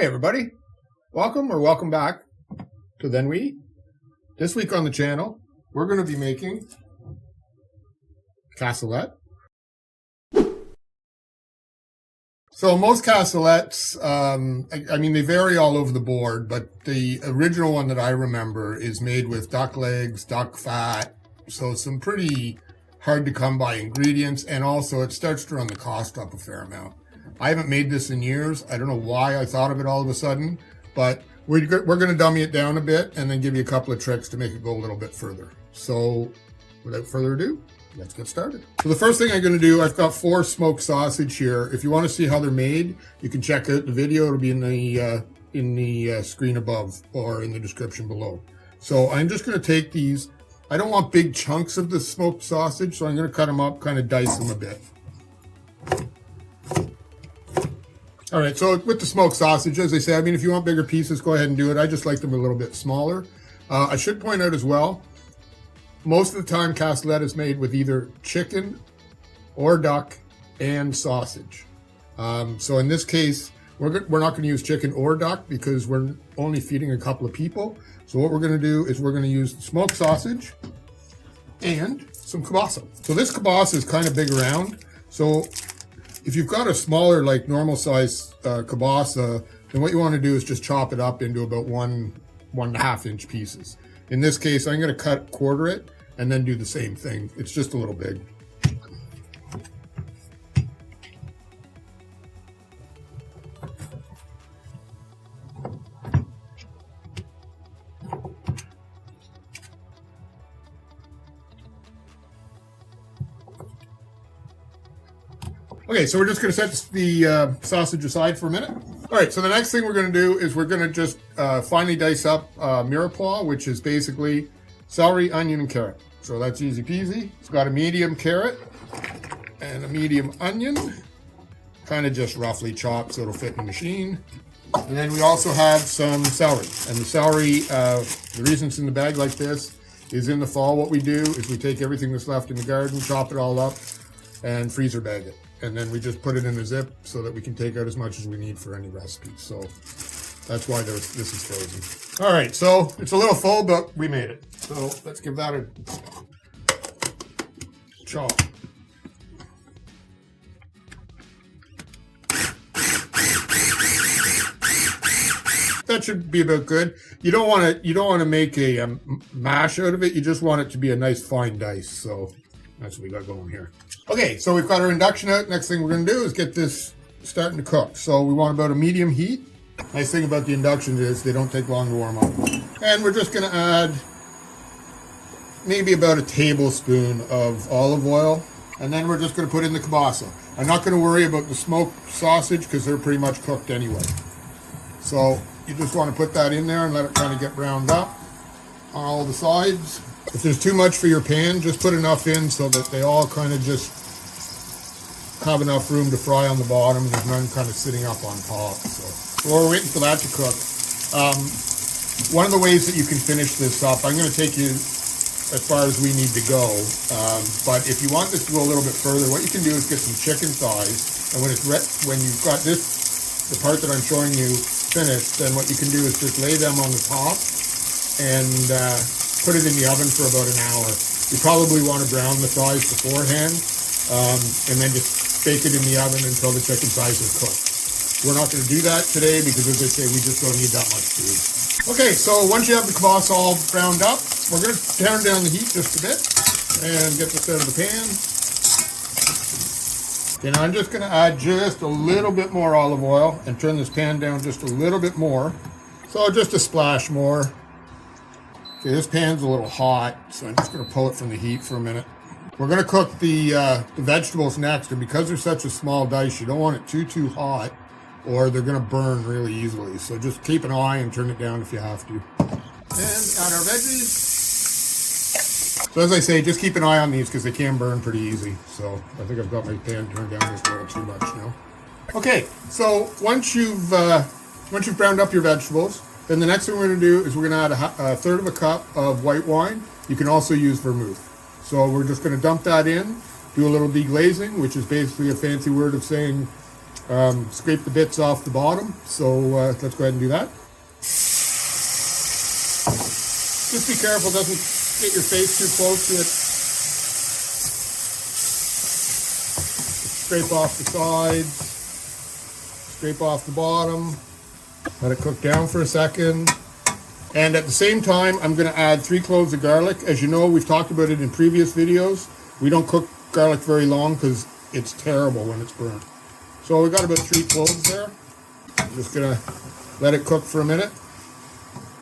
Hey everybody, welcome or welcome back to Then We Eat. This week on the channel, we're going to be making cassoulet. So most cassoulets, I mean, they vary all over the board, but the original one that I remember is made with duck legs, duck fat, so some pretty hard to come by ingredients, and also it starts to run the cost up a fair amount. I haven't made this in years. I don't know why I thought of it all of a sudden, but we're going to dummy it down a bit and then give you a couple of tricks to make it go a little bit further. So without further ado, let's get started. So the first thing I'm going to do, I've got 4 smoked sausage here. If you want to see how they're made, you can check out the video. It'll be in the screen above or in the description below. So I'm just going to take these. I don't want big chunks of the smoked sausage, so I'm going to cut them up, kind of dice them a bit. All right, so with the smoked sausage, as I say, I mean, if you want bigger pieces, go ahead and do it. I just like them a little bit smaller. I should point out as well, most of the time cassoulet is made with either chicken or duck and sausage. So in this case, we're not going to use chicken or duck because we're only feeding a couple of people. So what we're going to do is we're going to use smoked sausage and some kielbasa. So this kielbasa is kind of big around. So if you've got a smaller, like normal size kielbasa, then what you want to do is just chop it up into about 1.5 inch pieces. In this case, I'm going to quarter it and then do the same thing. It's just a little big. Okay, so we're just going to set the sausage aside for a minute. All right, so the next thing we're going to do is we're going to just finely dice up mirepoix, which is basically celery, onion, and carrot. So that's easy peasy. It's got a medium carrot and a medium onion, kind of just roughly chopped so it'll fit in the machine. And then we also have some celery. And the celery, the reason it's in the bag like this is in the fall what we do is we take everything that's left in the garden, chop it all up, and freezer bag it. And then we just put it in a zip so that we can take out as much as we need for any recipe. So that's why this is frozen. All right, so it's a little full, but we made it. So let's give that a chop. That should be about good. You don't want to make a mash out of it. You just want it to be a nice fine dice. So that's what we got going here. Okay, so we've got our induction out. Next thing we're going to do is get this starting to cook. So we want about a medium heat. Nice thing about the inductions is they don't take long to warm up. And we're just going to add maybe about a tablespoon of olive oil. And then we're just going to put in the kielbasa. I'm not going to worry about the smoked sausage because they're pretty much cooked anyway. So you just want to put that in there and let it kind of get browned up on all the sides. If there's too much for your pan, just put enough in so that they all kind of just have enough room to fry on the bottom. There's none kind of sitting up on top. So while we're waiting for that to cook, one of the ways that you can finish this up, I'm going to take you as far as we need to go. But if you want this to go a little bit further, what you can do is get some chicken thighs. And when you've got this, the part that I'm showing you finished, then what you can do is just lay them on the top and put it in the oven for about an hour. You probably want to brown the thighs beforehand, and then just bake it in the oven until the chicken thighs are cooked. We're not going to do that today because, as I say, we just don't need that much food. Okay, so once you have the kielbasa all browned up, we're going to turn down the heat just a bit and get this out of the pan. Okay, now I'm just going to add just a little bit more olive oil and turn this pan down just a little bit more. So just a splash more. Okay, this pan's a little hot, so I'm just going to pull it from the heat for a minute. We're going to cook the vegetables next, and because they're such a small dice, you don't want it too hot, or they're going to burn really easily. So just keep an eye and turn it down if you have to. And add our veggies. So as I say, just keep an eye on these because they can burn pretty easy. So I think I've got my pan turned down just a little too much now. Okay, so once you've browned up your vegetables, then the next thing we're going to do is we're going to add a third of a cup of white wine. You can also use vermouth. So we're just going to dump that in, do a little deglazing, which is basically a fancy word of saying scrape the bits off the bottom. So let's go ahead and do that. Just be careful, doesn't get your face too close to it. Scrape off the sides, scrape off the bottom, let it cook down for a second. And at the same time, I'm going to add 3 cloves of garlic. As you know, we've talked about it in previous videos. We don't cook garlic very long because it's terrible when it's burnt. So we got about 3 cloves there. I'm just going to let it cook for a minute.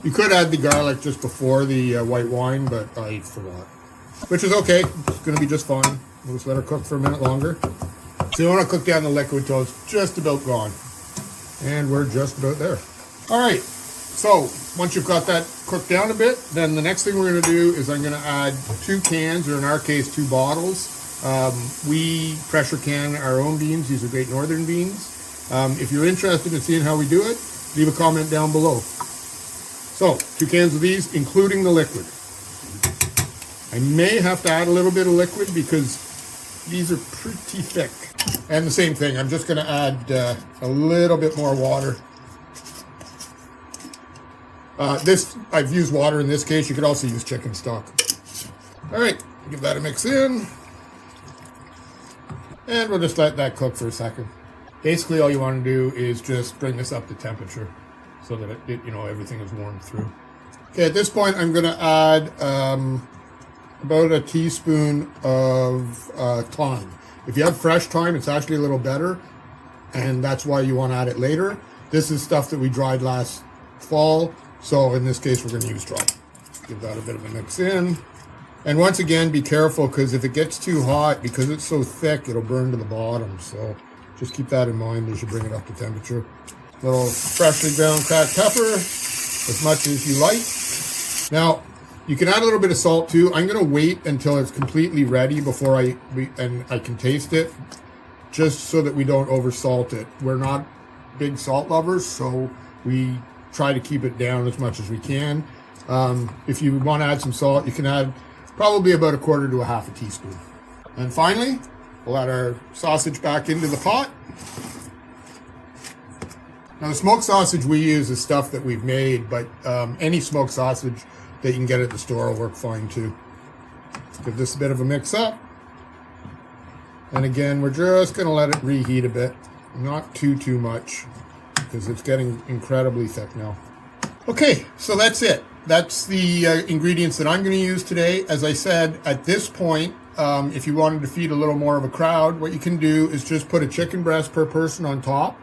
You could add the garlic just before the white wine, but I forgot. Which is okay. It's going to be just fine. We'll just let it cook for a minute longer. So you want to cook down the liquid till it's just about gone. And we're just about there. All right. So once you've got that cooked down a bit, then the next thing we're going to do is I'm going to add 2 cans, or in our case, 2 bottles. We pressure can our own beans. These are Great Northern beans. If you're interested in seeing how we do it, leave a comment down below. So 2 cans of these, including the liquid. I may have to add a little bit of liquid because these are pretty thick. And the same thing, I'm just going to add a little bit more water. I've used water in this case. You could also use chicken stock. All right, give that a mix in. And we'll just let that cook for a second. Basically, all you want to do is just bring this up to temperature so that everything is warmed through. Okay, at this point, I'm going to add about a teaspoon of thyme. If you have fresh thyme, it's actually a little better, and that's why you want to add it later. This is stuff that we dried last fall, so in this case, we're going to use dry. Give that a bit of a mix in. And once again, be careful, because if it gets too hot, because it's so thick, it'll burn to the bottom. So just keep that in mind as you bring it up to temperature. A little freshly ground cracked pepper, as much as you like. Now, you can add a little bit of salt too. I'm going to wait until it's completely ready before I can taste it, just so that we don't over salt it. We're not big salt lovers, so we try to keep it down as much as we can. If you want to add some salt, you can add probably about 1/4 to 1/2 teaspoon. And finally, we'll add our sausage back into the pot. Now, the smoked sausage we use is stuff that we've made, but any smoked sausage that you can get at the store will work fine too. Give this a bit of a mix up. And again, we're just going to let it reheat a bit. Not too much, because it's getting incredibly thick now. Okay, so that's it. That's the ingredients that I'm going to use today. As I said, at this point, if you wanted to feed a little more of a crowd, what you can do is just put a chicken breast per person on top.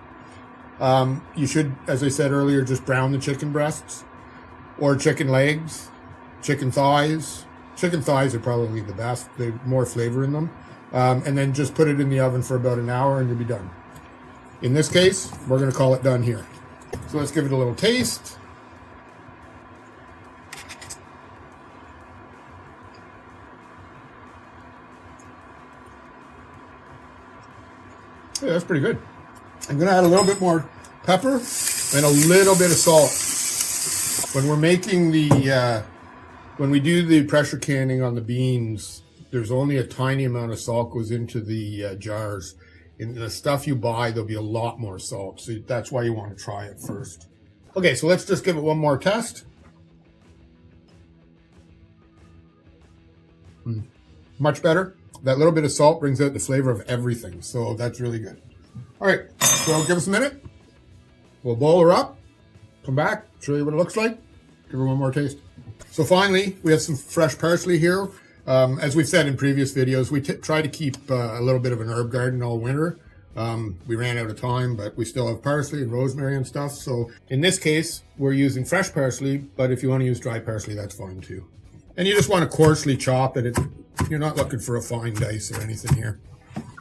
You should, as I said earlier, just brown the chicken breasts, or chicken legs, chicken thighs. Chicken thighs are probably the best. They have more flavor in them. And then just put it in the oven for about an hour and you'll be done. In this case, we're going to call it done here. So let's give it a little taste. Yeah, that's pretty good. I'm going to add a little bit more pepper and a little bit of salt. When we're making when we do the pressure canning on the beans, there's only a tiny amount of salt goes into the jars. In the stuff you buy, there'll be a lot more salt. So that's why you want to try it first. Okay, so let's just give it one more test. Much better. That little bit of salt brings out the flavor of everything. So that's really good. All right, so give us a minute. We'll boil her up, come back, show you what it looks like, give her one more taste. So finally, we have some fresh parsley here. As we've said in previous videos, we try to keep a little bit of an herb garden all winter. We ran out of time, but we still have parsley and rosemary and stuff. So in this case, we're using fresh parsley, but if you want to use dry parsley, that's fine too. And you just want to coarsely chop it. You're not looking for a fine dice or anything here.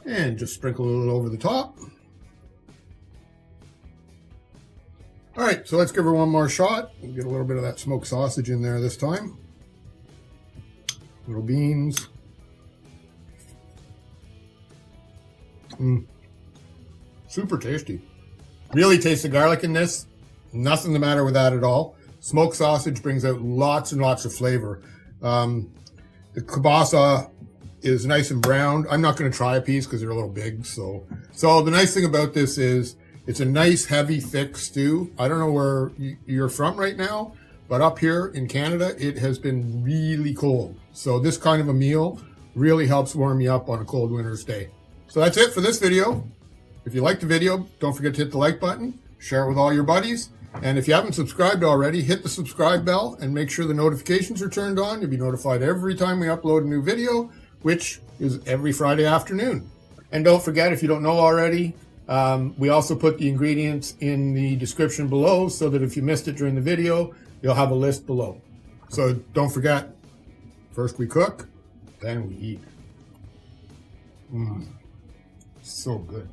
And just sprinkle a little over the top. All right, so let's give her one more shot. We'll get a little bit of that smoked sausage in there this time. Little beans. Super tasty. Really taste the garlic in this. Nothing the matter with that at all. Smoked sausage brings out lots and lots of flavor. The kielbasa is nice and browned. I'm not going to try a piece because they're a little big. So the nice thing about this is it's a nice, heavy, thick stew. I don't know where you're from right now, but up here in Canada, it has been really cold. So this kind of a meal really helps warm you up on a cold winter's day. So that's it for this video. If you liked the video, don't forget to hit the like button, share it with all your buddies. And if you haven't subscribed already, hit the subscribe bell and make sure the notifications are turned on. You'll be notified every time we upload a new video, which is every Friday afternoon. And don't forget, if you don't know already, we also put the ingredients in the description below so that if you missed it during the video, you'll have a list below. So don't forget, first we cook, then we eat. So good.